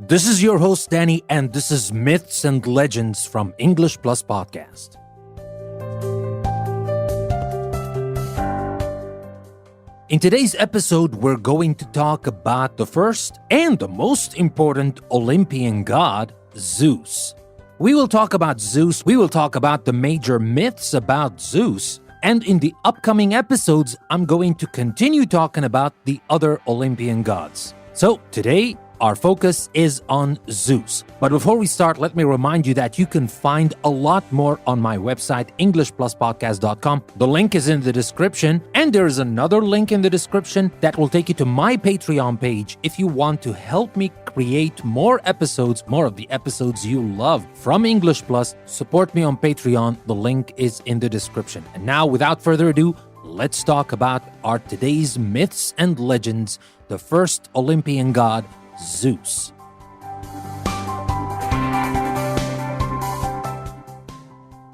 This is your host, Danny, and this is Myths and Legends from English Plus Podcast. In today's episode, we're going to talk about the first and the most important Olympian god, Zeus. We will talk about Zeus, we will talk about the major myths about Zeus, and in the upcoming episodes, I'm going to continue talking about the other Olympian gods. So today, our focus is on Zeus. But before we start, let me remind you that you can find a lot more on my website, EnglishPlusPodcast.com. The link is in the description, and there is another link in the description that will take you to my Patreon page if you want to help me create more episodes, more of the episodes you love from English Plus. Support me on Patreon. The link is in the description. And now, without further ado, let's talk about our today's myths and legends, the first Olympian god, Zeus.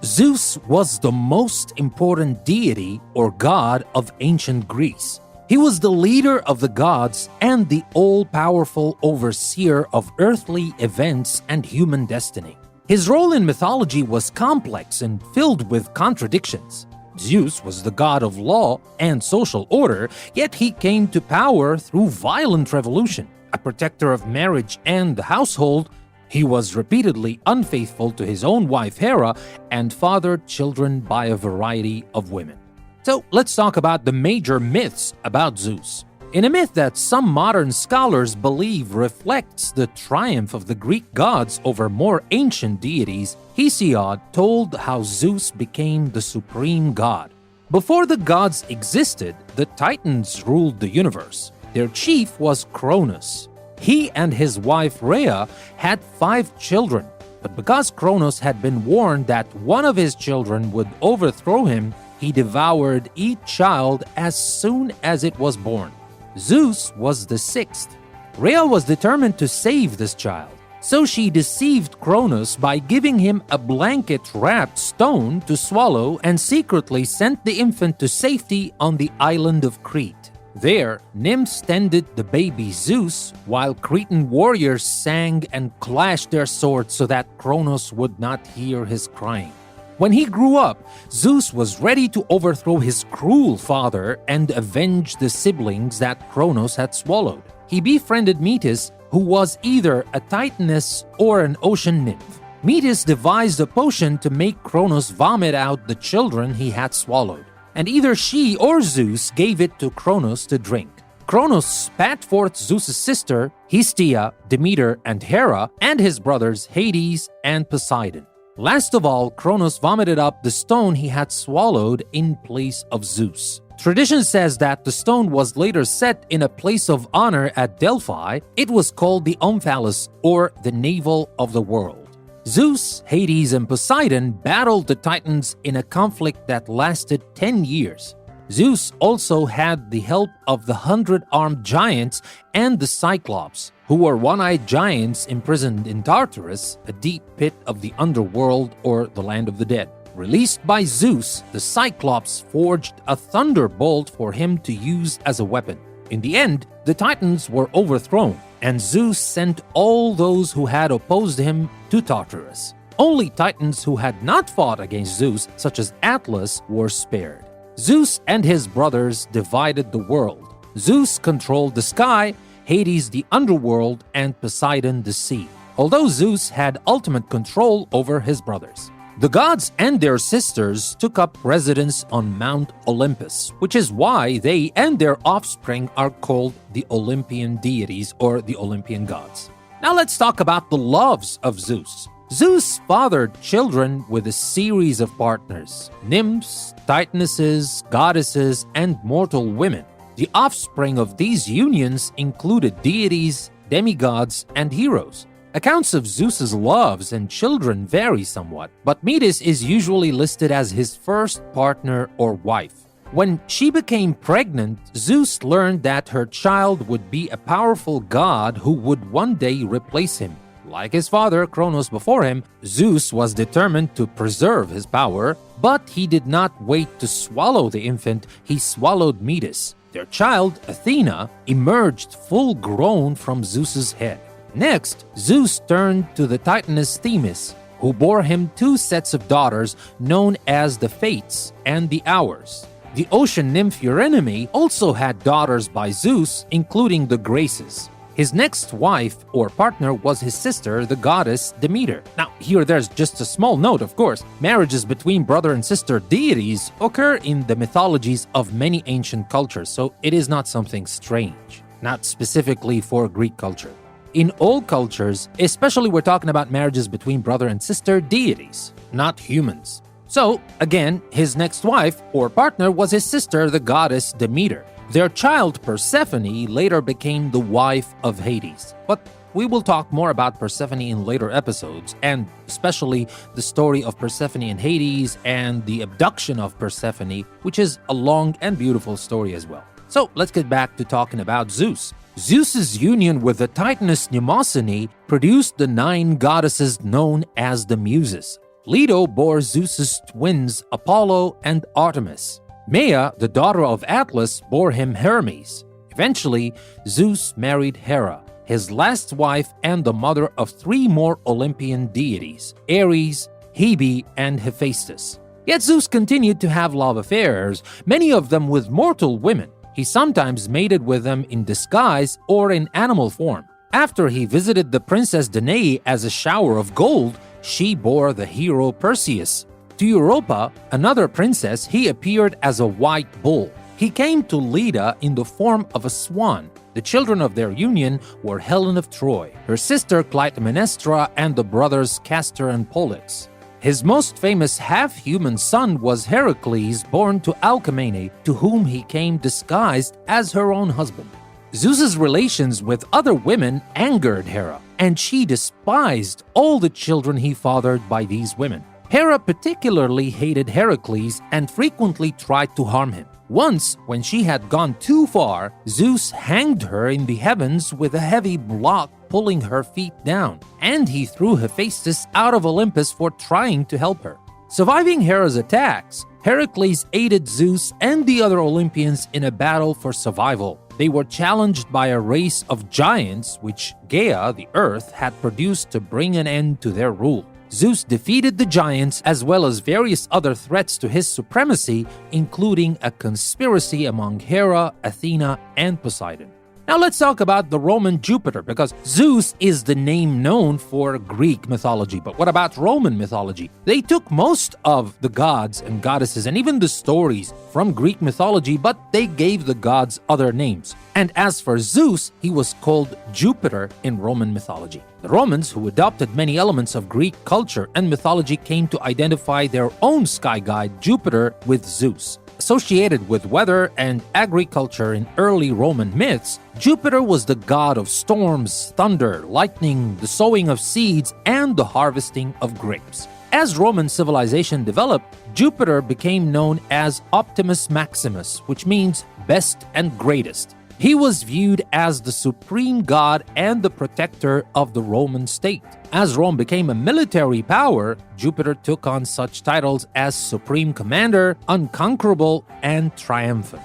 Zeus was the most important deity or god of ancient Greece. He was the leader of the gods and the all-powerful overseer of earthly events and human destiny. His role in mythology was complex and filled with contradictions. Zeus was the god of law and social order, yet he came to power through violent revolution. A protector of marriage and the household, he was repeatedly unfaithful to his own wife Hera and fathered children by a variety of women. So let's talk about the major myths about Zeus. In a myth that some modern scholars believe reflects the triumph of the Greek gods over more ancient deities, Hesiod told how Zeus became the supreme god. Before the gods existed, the Titans ruled the universe. Their chief was Kronos. He and his wife Rhea had 5 children, but because Kronos had been warned that one of his children would overthrow him, he devoured each child as soon as it was born. Zeus was the 6th. Rhea was determined to save this child, so she deceived Kronos by giving him a blanket-wrapped stone to swallow and secretly sent the infant to safety on the island of Crete. There, nymphs tended the baby Zeus, while Cretan warriors sang and clashed their swords so that Kronos would not hear his crying. When he grew up, Zeus was ready to overthrow his cruel father and avenge the siblings that Kronos had swallowed. He befriended Metis, who was either a Titaness or an ocean nymph. Metis devised a potion to make Kronos vomit out the children he had swallowed, and either she or Zeus gave it to Kronos to drink. Kronos spat forth Zeus' sister, Hestia, Demeter, and Hera, and his brothers Hades and Poseidon. Last of all, Kronos vomited up the stone he had swallowed in place of Zeus. Tradition says that the stone was later set in a place of honor at Delphi. It was called the Omphalos, or the navel of the world. Zeus, Hades, and Poseidon battled the Titans in a conflict that lasted 10 years. Zeus also had the help of the 100-armed giants and the Cyclops, who were one-eyed giants imprisoned in Tartarus, a deep pit of the underworld or the land of the dead. Released by Zeus, the Cyclops forged a thunderbolt for him to use as a weapon. In the end, the Titans were overthrown, and Zeus sent all those who had opposed him to Tartarus. Only Titans who had not fought against Zeus, such as Atlas, were spared. Zeus and his brothers divided the world. Zeus controlled the sky, Hades the underworld, and Poseidon the sea, although Zeus had ultimate control over his brothers. The gods and their sisters took up residence on Mount Olympus, which is why they and their offspring are called the Olympian deities or the Olympian gods. Now let's talk about the loves of Zeus. Zeus fathered children with a series of partners: nymphs, titanesses, goddesses, and mortal women. The offspring of these unions included deities, demigods, and heroes. Accounts of Zeus's loves and children vary somewhat, but Metis is usually listed as his first partner or wife. When she became pregnant, Zeus learned that her child would be a powerful god who would one day replace him. Like his father, Kronos, before him, Zeus was determined to preserve his power, but he did not wait to swallow the infant, he swallowed Metis. Their child, Athena, emerged full-grown from Zeus's head. Next, Zeus turned to the Titaness Themis, who bore him two sets of daughters known as the Fates and the Hours. The ocean nymph Eurynome also had daughters by Zeus, including the Graces. His next wife or partner was his sister, the goddess Demeter. Now, here there's just a small note, of course. Marriages between brother and sister deities occur in the mythologies of many ancient cultures, so it is not something strange, not specifically for Greek culture. In all cultures, especially we're talking about marriages between brother and sister deities, not humans. So, again, his next wife or partner was his sister, the goddess Demeter. Their child Persephone later became the wife of Hades. But we will talk more about Persephone in later episodes, and especially the story of Persephone and Hades and the abduction of Persephone, which is a long and beautiful story as well. So let's get back to talking about Zeus. Zeus's union with the Titaness Mnemosyne produced the 9 goddesses known as the Muses. Leto bore Zeus's twins Apollo and Artemis. Maia, the daughter of Atlas, bore him Hermes. Eventually, Zeus married Hera, his last wife and the mother of 3 more Olympian deities, Ares, Hebe, and Hephaestus. Yet Zeus continued to have love affairs, many of them with mortal women. He sometimes mated with them in disguise or in animal form. After he visited the princess Danae as a shower of gold, she bore the hero Perseus. To Europa, another princess, he appeared as a white bull. He came to Leda in the form of a swan. The children of their union were Helen of Troy, her sister Clytemnestra, and the brothers Castor and Pollux. His most famous half-human son was Heracles, born to Alcmene, to whom he came disguised as her own husband. Zeus's relations with other women angered Hera, and she despised all the children he fathered by these women. Hera particularly hated Heracles and frequently tried to harm him. Once, when she had gone too far, Zeus hanged her in the heavens with a heavy block pulling her feet down, and he threw Hephaestus out of Olympus for trying to help her. Surviving Hera's attacks, Heracles aided Zeus and the other Olympians in a battle for survival. They were challenged by a race of giants which Gaia, the earth, had produced to bring an end to their rule. Zeus defeated the giants as well as various other threats to his supremacy, including a conspiracy among Hera, Athena, and Poseidon. Now let's talk about the Roman Jupiter, because Zeus is the name known for Greek mythology. But what about Roman mythology? They took most of the gods and goddesses and even the stories from Greek mythology, but they gave the gods other names. And as for Zeus, he was called Jupiter in Roman mythology. The Romans, who adopted many elements of Greek culture and mythology, came to identify their own sky god Jupiter with Zeus. Associated with weather and agriculture in early Roman myths, Jupiter was the god of storms, thunder, lightning, the sowing of seeds, and the harvesting of grapes. As Roman civilization developed, Jupiter became known as Optimus Maximus, which means best and greatest. He was viewed as the supreme god and the protector of the Roman state. As Rome became a military power, Jupiter took on such titles as Supreme Commander, Unconquerable, and Triumphant.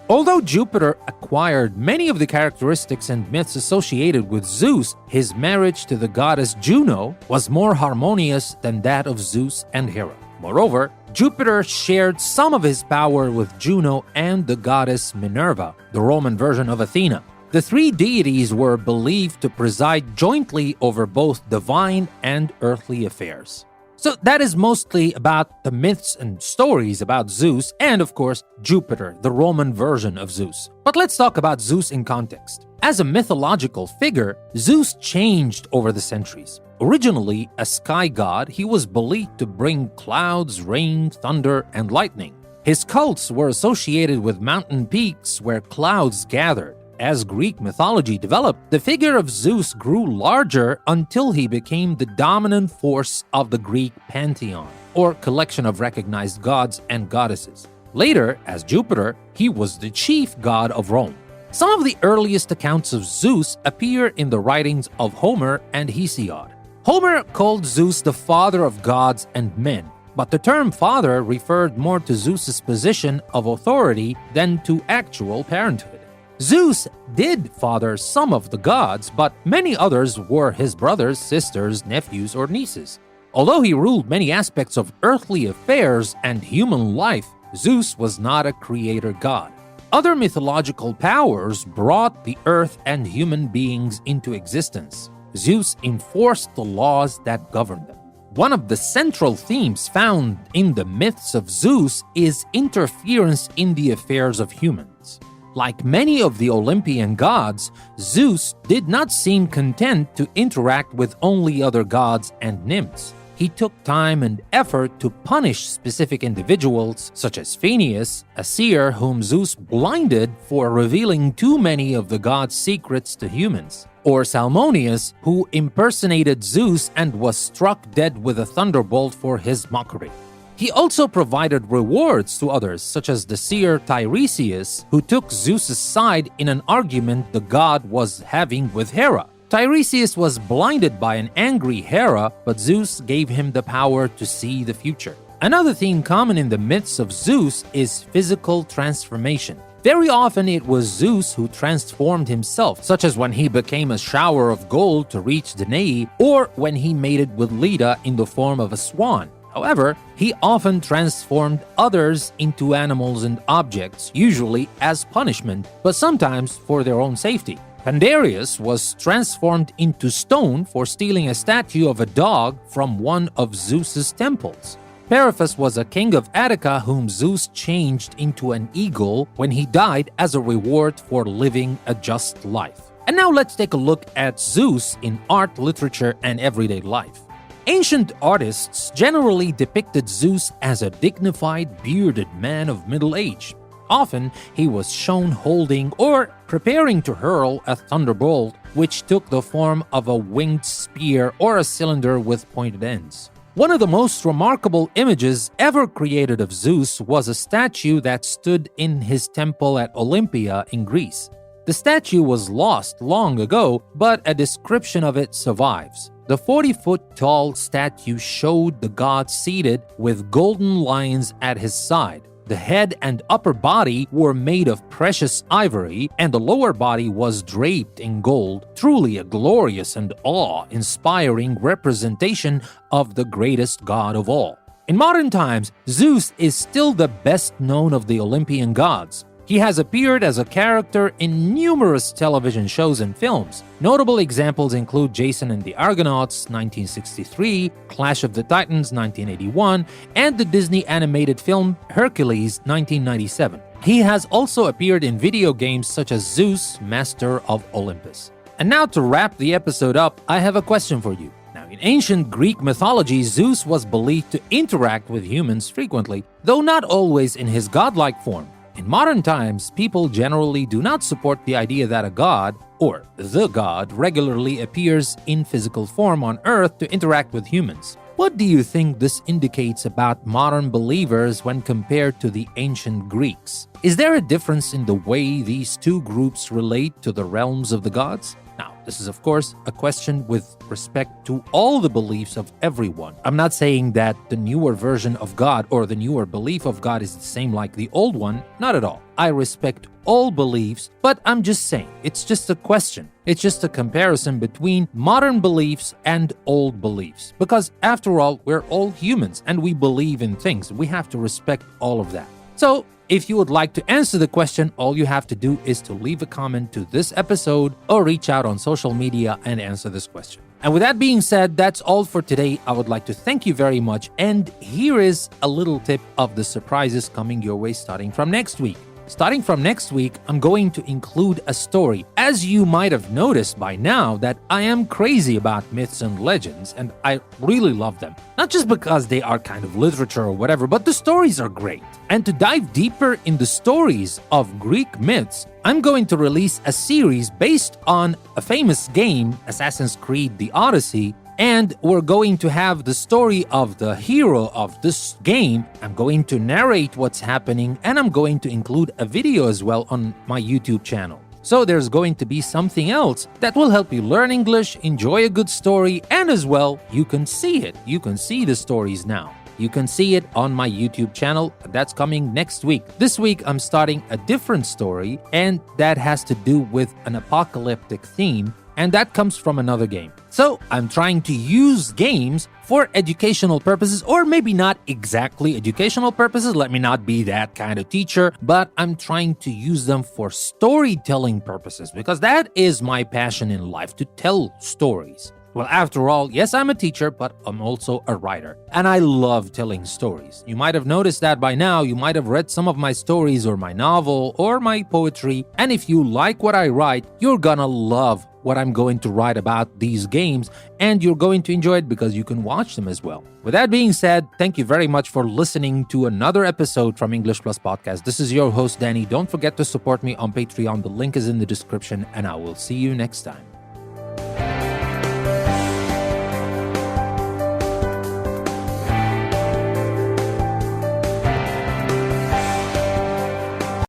Although Jupiter acquired many of the characteristics and myths associated with Zeus, his marriage to the goddess Juno was more harmonious than that of Zeus and Hera. Moreover, Jupiter shared some of his power with Juno and the goddess Minerva, the Roman version of Athena. The 3 deities were believed to preside jointly over both divine and earthly affairs. So that is mostly about the myths and stories about Zeus and, of course, Jupiter, the Roman version of Zeus. But let's talk about Zeus in context. As a mythological figure, Zeus changed over the centuries. Originally a sky god, he was believed to bring clouds, rain, thunder, and lightning. His cults were associated with mountain peaks where clouds gathered. As Greek mythology developed, the figure of Zeus grew larger until he became the dominant force of the Greek pantheon, or collection of recognized gods and goddesses. Later, as Jupiter, he was the chief god of Rome. Some of the earliest accounts of Zeus appear in the writings of Homer and Hesiod. Homer called Zeus the father of gods and men, but the term father referred more to Zeus's position of authority than to actual parenthood. Zeus did father some of the gods, but many others were his brothers, sisters, nephews, or nieces. Although he ruled many aspects of earthly affairs and human life, Zeus was not a creator god. Other mythological powers brought the earth and human beings into existence. Zeus enforced the laws that governed them. One of the central themes found in the myths of Zeus is interference in the affairs of humans. Like many of the Olympian gods, Zeus did not seem content to interact with only other gods and nymphs. He took time and effort to punish specific individuals, such as Phineus, a seer whom Zeus blinded for revealing too many of the god's secrets to humans, or Salmoneus, who impersonated Zeus and was struck dead with a thunderbolt for his mockery. He also provided rewards to others, such as the seer Tiresias, who took Zeus's side in an argument the god was having with Hera. Tiresias was blinded by an angry Hera, but Zeus gave him the power to see the future. Another theme common in the myths of Zeus is physical transformation. Very often it was Zeus who transformed himself, such as when he became a shower of gold to reach Danae, or when he mated with Leda in the form of a swan. However, he often transformed others into animals and objects, usually as punishment, but sometimes for their own safety. Pandarius was transformed into stone for stealing a statue of a dog from one of Zeus's temples. Periphas was a king of Attica whom Zeus changed into an eagle when he died as a reward for living a just life. And now let's take a look at Zeus in art, literature, and everyday life. Ancient artists generally depicted Zeus as a dignified, bearded man of middle age. Often, he was shown holding or preparing to hurl a thunderbolt, which took the form of a winged spear or a cylinder with pointed ends. One of the most remarkable images ever created of Zeus was a statue that stood in his temple at Olympia in Greece. The statue was lost long ago, but a description of it survives. The 40-foot-tall statue showed the god seated with golden lions at his side. The head and upper body were made of precious ivory, and the lower body was draped in gold, truly a glorious and awe-inspiring representation of the greatest god of all. In modern times, Zeus is still the best known of the Olympian gods. He has appeared as a character in numerous television shows and films. Notable examples include Jason and the Argonauts, 1963, Clash of the Titans, 1981, and the Disney animated film Hercules, 1997. He has also appeared in video games such as Zeus, Master of Olympus. And now to wrap the episode up, I have a question for you. Now, in ancient Greek mythology, Zeus was believed to interact with humans frequently, though not always in his godlike form. In modern times, people generally do not support the idea that a god, or the god, regularly appears in physical form on Earth to interact with humans. What do you think this indicates about modern believers when compared to the ancient Greeks? Is there a difference in the way these two groups relate to the realms of the gods? Now, this is of course a question with respect to all the beliefs of everyone. I'm not saying that the newer version of God or the newer belief of God is the same like the old one, not at all. I respect all beliefs, but I'm just saying, it's just a question. It's just a comparison between modern beliefs and old beliefs. Because after all, we're all humans and we believe in things. We have to respect all of that. So, if you would like to answer the question, all you have to do is to leave a comment to this episode or reach out on social media and answer this question. And with that being said, that's all for today. I would like to thank you very much. And here is a little tip of the surprises coming your way starting from next week. Starting from next week, I'm going to include a story. As you might have noticed by now that I am crazy about myths and legends, and I really love them. Not just because they are kind of literature or whatever, but the stories are great. And to dive deeper in the stories of Greek myths, I'm going to release a series based on a famous game, Assassin's Creed: The Odyssey, and we're going to have the story of the hero of this game. I'm going to narrate what's happening, and I'm going to include a video as well on my YouTube channel. So there's going to be something else that will help you learn English, enjoy a good story, and as well, you can see it. You can see the stories now. You can see it on my YouTube channel. That's coming next week. This week, I'm starting a different story, and that has to do with an apocalyptic theme, and that comes from another game. So I'm trying to use games for educational purposes, or maybe not exactly educational purposes. Let me not be that kind of teacher, but I'm trying to use them for storytelling purposes, because that is my passion in life, to tell stories. Well, after all, yes, I'm a teacher, but I'm also a writer, and I love telling stories. You might have noticed that by now. You might have read some of my stories or my novel or my poetry, and if you like what I write, you're gonna love what I'm going to write about these games, and you're going to enjoy it because you can watch them as well. With that being said, thank you very much for listening to another episode from English Plus Podcast. This is your host, Danny. Don't forget to support me on Patreon. The link is in the description, and I will see you next time.